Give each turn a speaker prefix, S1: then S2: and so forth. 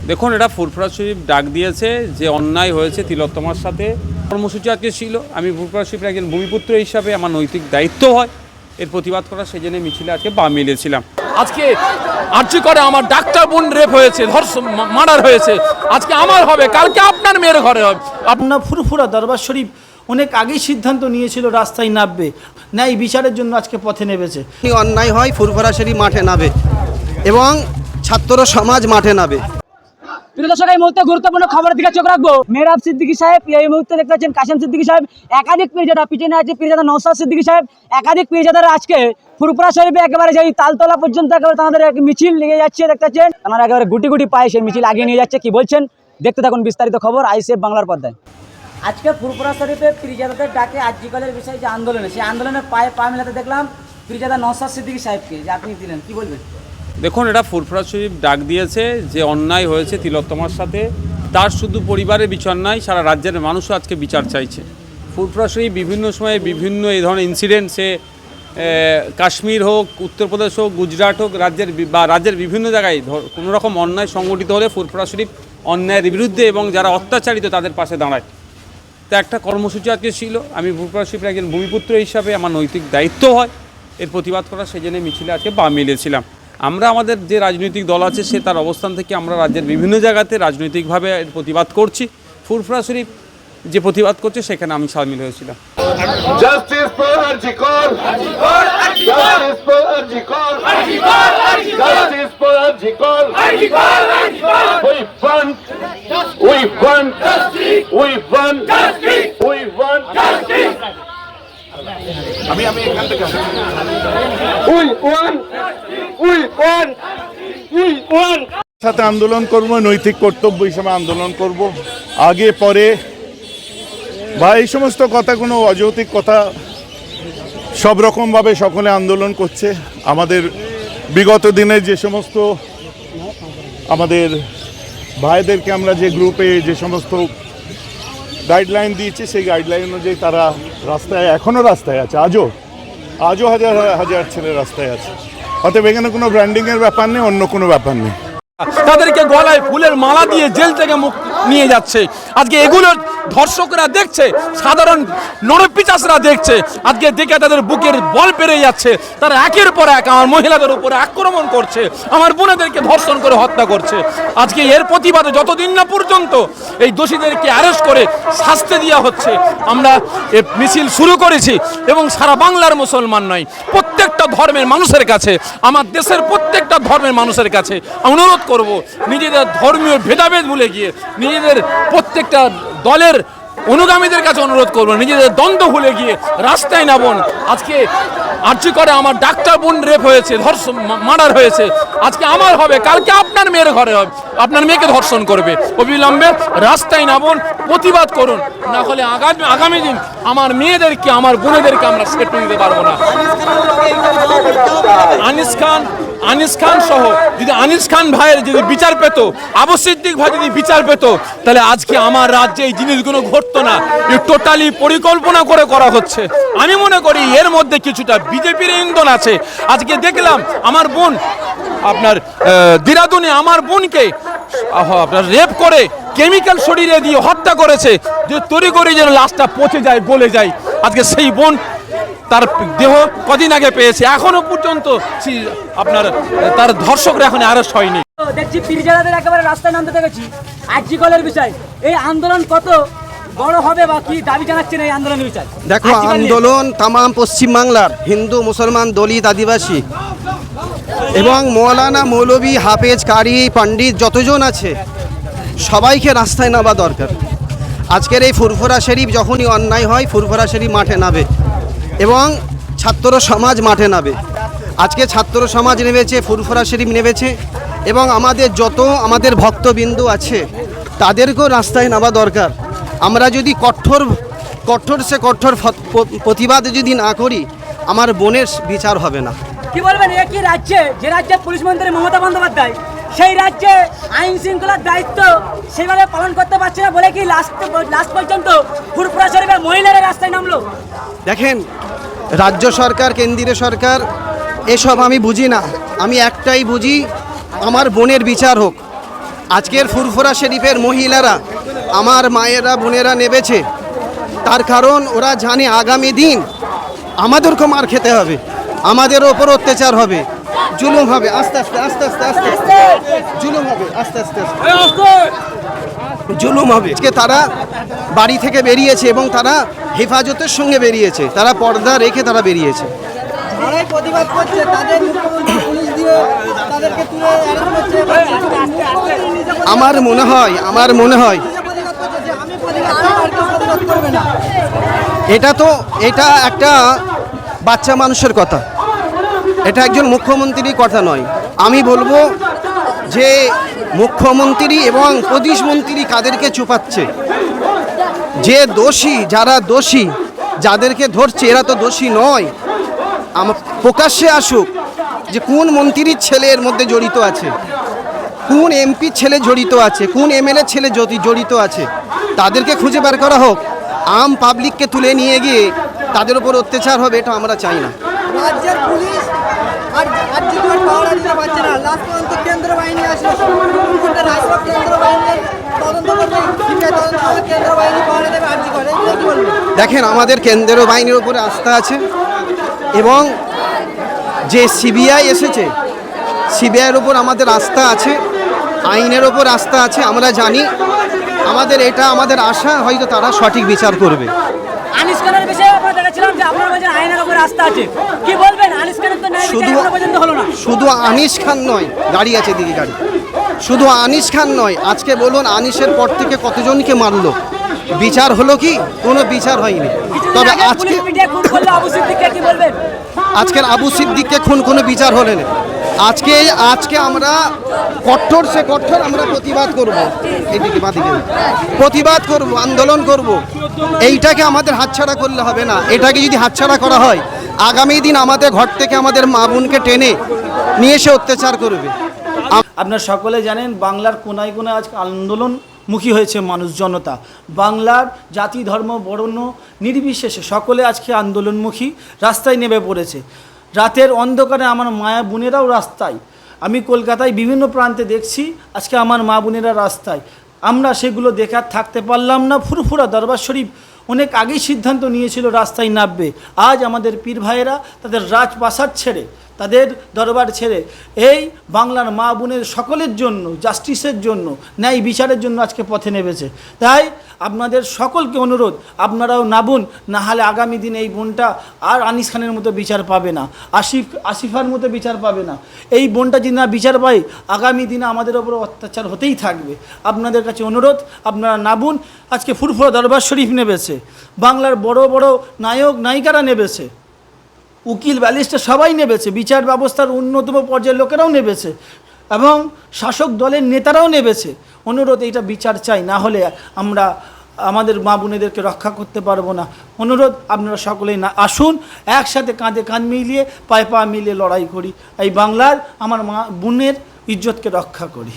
S1: দেখুন, এটা ফুরফুরা শরীফ ডাক দিয়েছে যে অন্যায় হয়েছে তিলোত্তমার সাথে। কর্মসূচি আজকে ছিল। আমি ফুরফুরা শরীফের একজন ভূমিপুত্র হিসাবে আমার নৈতিক দায়িত্ব হয় এর প্রতিবাদ করা, সেই জন্য মিছিলে আজকে বা মিলেছিলাম।
S2: আজকে আর্জি করে আমার ডাক্তার বোন রেপ হয়েছে, ধর্ষণ মার্ডার হয়েছে, আজকে আমার হবে, কালকে আপনার মেয়ের ঘরে হবে।
S3: আপনার ফুরফুরা দরবার শরীফ অনেক আগেই সিদ্ধান্ত নিয়েছিল রাস্তায় নামবে, ন্যায় বিচারের জন্য আজকে পথে নেমেছে।
S4: অন্যায় হয় ফুরফুরা শরীফ মাঠে নামে এবং ছাত্র সমাজ মাঠে নামে।
S5: প্রিয় দর্শক, এই মুহূর্তে গুরুত্বপূর্ণ খবরের দিকে চোখ রাখবো। মেহরাব সিদ্দিকী সাহেব, এই মুহূর্তে দেখতে পাচ্ছেন কাশেম সিদ্দিকী সাহেব, একাধিক পীরজাদা, পিছনে আছে পীরজাদা নওশাদ সিদ্দিকী সাহেব, একাধিক পীরজাদারা আজকে ফুরফুরা শরীফে একেবারে যেই তালতলা পর্যন্ত একেবারে তাদের এক মিছিল লেগে যাচ্ছে। দেখতে পাচ্ছেন তারা একেবারে গুটি গুটি পায়ে সেই মিছিল আগিয়ে নিয়ে যাচ্ছে। কি বলছেন দেখতে থাকুন বিস্তারিত খবর আইসিএফ বাংলার পর্দায়। আজকে ফুরফুরা শরীফে পীরজাদাদের ডাকে আরজিকলের বিষয়ে যে আন্দোলনে, সেই আন্দোলনের পায়ে পা মেলাতে দেখলাম পীরজাদা নওশাদ সিদ্দিকী সাহেবকে, যে আপনি দিলেন, কি বলবেন?
S1: দেখুন, এটা ফুরফুরা শরীফ ডাক দিয়েছে যে অন্যায় হয়েছে তিলোত্তমার সাথে। তার শুধু পরিবারের বিচার নাই, সারা রাজ্যের মানুষও আজকে বিচার চাইছে। ফুরফুরা শরীফ বিভিন্ন সময়ে বিভিন্ন এই ধরনের ইনসিডেন্ট, সে কাশ্মীর হোক, উত্তরপ্রদেশ হোক, গুজরাট হোক, রাজ্যের বিভিন্ন জায়গায় কোনো রকম অন্যায় সংগঠিত হলে ফুরফুরা শরীফ অন্যায়ের বিরুদ্ধে এবং যারা অত্যাচারিত তাদের পাশে দাঁড়ায়। তা একটা কর্মসূচি আজকে ছিল। আমি ফুরফুরা শরীফের একজন ভূমিপুত্র হিসাবে আমার নৈতিক দায়িত্ব হয় এর প্রতিবাদ করা, সেই জন্য মিছিলে আজকে বা মিলেছিলাম। আমরা আমাদের যে রাজনৈতিক দল আছে সে তার অবস্থান থেকে আমরা রাজ্যের বিভিন্ন জায়গাতে রাজনৈতিকভাবে এর প্রতিবাদ করছি। ফুরফুরা শরীফ যে প্রতিবাদ করছে সেখানে আমি সামিল হয়েছিলাম।
S6: Justice for Arjikor! Justice for Arjikor! Justice for Arjikor! We want justice! We want justice! We want justice! We want!
S7: সাথে আন্দোলন করব, নৈতিক কর্তব্য হিসেবে আন্দোলন করব। আগে পরে বা এই সমস্ত কথা কোনো অযৌক্তিক কথা, সব রকমভাবে সকলে আন্দোলন করছে। আমাদের বিগত দিনে যে সমস্ত আমাদের ভাইদেরকে আমরা যে গ্রুপে যে সমস্ত গাইডলাইন দিয়েছি, সেই গাইডলাইন অনুযায়ী তারা রাস্তায় এখনও রাস্তায় আছে। আজও হাজার হাজার ছেলে রাস্তায় আছে। অতএব এখানে কোনো ব্র্যান্ডিংয়ের ব্যাপার নেই, অন্য কোনো ব্যাপার নেই।
S2: তাদেরকে গলায় ফুলের মালা দিয়ে জেল থেকে নিয়ে যাচ্ছে। আজকে এগুলো ধর্ষকরা দেখছে, সাধারণ নরপিচাসরা দেখছে। আজকে দেখে তাদের বুকের বল পেরে যাচ্ছে। তারা একের পর এক আমার মহিলাদের উপরে আক্রমণ করছে, আমার বোনেদেরকে ধর্ষণ করে হত্যা করছে। আজকে এর প্রতিবাদে যতদিন না পর্যন্ত এই দোষীদেরকে অ্যারেস্ট করে শাস্তি দেওয়া হচ্ছে, আমরা এ মিছিল শুরু করেছি। এবং সারা বাংলার মুসলমান নয়, প্রত্যেকটা ধর্মের মানুষের কাছে, আমার দেশের প্রত্যেকটা ধর্মের মানুষের কাছে অনুরোধ করব, নিজেদের ধর্মীয় ভেদাভেদ ভুলে গিয়ে, নিজেদের প্রত্যেকটা দলের অনুগামীদের কাছে অনুরোধ করব, নিজেদের দ্বন্দ্ব ভুলে গিয়ে রাস্তায় নামুন। আজকে আর্জি করে আমার ডাক্তার বোন রেপ হয়েছে, ধর্ষণ মার্ডার হয়েছে, আজকে আমার হবে, কালকে আপনার মেয়ের ঘরে হবে, আপনার মেয়েকে ধর্ষণ করবে। অবিলম্বে রাস্তায় নামুন, প্রতিবাদ করুন, না হলে আগামী দিন আমার মেয়েদেরকে, আমার বোনেদেরকে আমরা সেটে দিতে পারবো না। আনিস খান সহ যদি আনিস খান ভাইয়ের যদি বিচার পেত, আবু সিদ্দিক ভাই যদি বিচার পেত, তাহলে আজকে আমার রাজ্যে এই জিনিসগুলো ঘটতো না। টোটালি পরিকল্পনা করে করা হচ্ছে। আমি মনে করি এর মধ্যে কিছুটা বিজেপির ইন্ধন আছে। আজকে দেখলাম আমার বোন আপনার দিরাদুনে আমার বোনকে আপনার রেপ করে কেমিক্যাল শরীরে দিয়ে হত্যা করেছে, যে তৈরি করে যেন লাশটা পচে যায়, গলে যায়। আজকে সেই বোন তার দেহ কদিন আগে পেয়েছে, এখনো পর্যন্ত আপনার তার ধর্ষকরা এখন অ্যারেস্ট হয়নি।
S5: দেখছি পীরজাদাদের একেবারে রাস্তায় নামতে দেখেছি আরজিকলের বিষয়। এই আন্দোলন কত বড় হবে বা কি দাবি জানাচ্ছেন এই আন্দোলনের বিষয়?
S4: দেখো, আন্দোলন তাম পশ্চিমবাংলার হিন্দু, মুসলমান, দলিত, আদিবাসী এবং মৌলানা, মৌলবী, হাফেজ, কারি, পণ্ডিত যতজন আছে সবাইকে রাস্তায় নামা দরকার। আজকের এই ফুরফুরা শরীফ যখনই অন্যায় হয়, ফুরফুরা শরীফ মাঠে নামে এবং ছাত্র সমাজ মাঠে নামে। আজকে ছাত্র সমাজ নেমেছে, ফুরফুরা শরীফ নেমেছে এবং আমাদের ভক্তবিন্দু আছে তাদেরকেও রাস্তায় নামা দরকার। আমরা যদি কঠোর প্রতিবাদ যদি না করি, আমার বোনের বিচার হবে না।
S5: কি বলবেন, একই রাজ্যে, যে রাজ্যে পুলিশ মন্ত্রী মমতা বন্দ্যোপাধ্যায়, সেই রাজ্যে আইন শৃঙ্খলার দায়িত্ব সেভাবে পালন করতে পারছে না বলে কি লাস্ট পর্যন্ত ফুরফুরা শরীফের মহিলারা রাস্তায় নামলো?
S4: দেখেন, রাজ্য সরকার, কেন্দ্রীয় সরকার এসব আমি বুঝি না। আমি একটাই বুঝি, আমার বোনের বিচার হোক। আজকের ফুরফুরা শরীফের মহিলারা, আমার মায়েরা বোনেরা নেবেছে, তার কারণ ওরা জানে আগামী দিন আমাদেরকে মার খেতে হবে, আমাদের ওপর অত্যাচার হবে, জুলুম হবে, আস্তে আস্তে আস্তে আস্তে আস্তে জুলুম হবে, আস্তে আস্তে আস্তে জুলুম হবে। আজকে তারা বাড়ি থেকে বেরিয়েছে এবং তারা হেফাজতের সঙ্গে বেরিয়েছে, তারা পর্দা রেখে তারা বেরিয়েছে।
S8: যারাই প্রতিবাদ করছে তাদের মুখ্যমন্ত্রী পুলিশ দিয়ে তাদেরকে তুলে অ্যারেস্ট করছে।
S4: আমার মনে হয়
S8: প্রতিবাদ করছে যে আমি প্রতিবাদ করবে না।
S4: এটা একটা বাচ্চা মানুষের কথা, এটা একজন মুখ্যমন্ত্রীর কথা নয়। আমি বলবো যে মুখ্যমন্ত্রী এবং প্রতিমন্ত্রী কাদেরকে চুপাচ্ছে, যে দোষী, যারা দোষী, যাদেরকে ধরছে এরা তো দোষী নয়। প্রকাশ্যে আসুক যে কোন মন্ত্রীর ছেলে এর মধ্যে জড়িত আছে, কোন এমপি ছেলে জড়িত আছে, কোন এমএলএ ছেলে জড়িত আছে, তাদেরকে খুঁজে বের করা হোক। আম পাবলিককে তুলে নিয়ে গিয়ে তাদের উপর অত্যাচার হবে, এটা আমরা চাই না।
S8: রাজ্যের পুলিশ আর রাজ্যের পাহারা দিতে পারছে না। লাস্ট পর্যন্ত কেন্দ্র বাহিনী আসে, কেন্দ্র বাহিনীর তদন্ত করবে, কেন্দ্র বাহিনী পাহারা দেবে, আর্জি করে। কি বলবো?
S4: দেখেন, আমাদের কেন্দ্রীয় বাহিনীর উপরে আস্থা আছে এবং যে সিবিআই এসেছে, সিবিআইয়ের উপর আমাদের আস্থা আছে, আইনের ওপর আস্থা আছে। আমরা জানি, আমাদের আশা হয়তো তারা সঠিক বিচার করবে।
S5: আনিস খানের বিষয়ে আমরা দেখেছিলাম যে আপনার কাছে আইনের উপরে আস্থা আছে, কি বলবেন? আনিস খানের তো ন্যায় বিচার এখনো পর্যন্ত হলো না।
S4: শুধু আনিস খান নয়, গাড়ি আছে দিকে গাড়ি, শুধু আনিস খান নয়, আজকে বলুন আনিসের পর থেকে কতজনকে মারলো, বিচার হলো কি? কোনো বিচার হয়নি। তবে আজকের আবু সিদ্দিককে খুন কোনো বিচার হলো না। আজকে আমরা কঠোর সে কঠোর আমরা প্রতিবাদ করব, এদিকে বাদিকে প্রতিবাদ করব, আন্দোলন করব। এইটাকে আমাদের হাতছাড়া করলে হবে না। এটাকে যদি হাতছাড়া করা হয়, আগামী দিন আমাদের ঘর থেকে আমাদের মা বোনকে টেনে নিয়ে এসে অত্যাচার করবে।
S3: আপনারা সকলে জানেন, বাংলার কোনায় কোনায় আজকে আন্দোলনমুখী হয়েছে মানুষ, জনতা। বাংলার জাতি, ধর্ম, বর্ণ নির্বিশেষে সকলে আজকে আন্দোলনমুখী রাস্তায় নেমে পড়েছে। রাতের অন্ধকারে আমার মায়া বোনেরাও রাস্তায়, আমি কলকাতায় বিভিন্ন প্রান্তে দেখছি আজকে আমার মা বোনেরা রাস্তায়। আমরা সেগুলো দেখার থাকতে পারলাম না। ফুরফুরা দরবার শরীফ অনেক আগেই সিদ্ধান্ত নিয়েছিল রাস্তায় নামবে। আজ আমাদের পীর ভাইয়েরা তাদের রাজপ্রাসাদ ছেড়ে, তাদের দরবার ছেড়ে এই বাংলার মা বোনের সকলের জন্য, জাস্টিসের জন্য, ন্যায় বিচারের জন্য আজকে পথে নেমেছে। তাই আপনাদের সকলকে অনুরোধ, আপনারাও নামুন, না হলে আগামী দিনে এই বোনটা আর আনিস খানের মতো বিচার পাবে না, আসিফার মতো বিচার পাবে না। এই বোনটা যদি না বিচার পায়, আগামী দিনে আমাদের ওপর অত্যাচার হতেই থাকবে। আপনাদের কাছে অনুরোধ, আপনারা নামুন। আজকে ফুরফুরা দরবার শরীফ নেমেছে, বাংলার বড় বড় নায়ক নায়িকারা নেমেছে, উকিল ব্যারিস্টার সবাই নেমেছে, বিচার ব্যবস্থার অন্যতম পর্যায়ের লোকেরাও নেমেছে এবং শাসক দলের নেতারাও নেমেছে। অনুরোধ, এইটা বিচার চাই, না হলে আমরা আমাদের মা বোনেদেরকে রক্ষা করতে পারবো না। অনুরোধ, আপনারা সকলেই না আসুন, একসাথে কাঁধে কাঁধ মিলিয়ে, পায়ে পা মিলিয়ে লড়াই করি, এই বাংলার আমার মা বোনের ইজ্জতকে রক্ষা করি।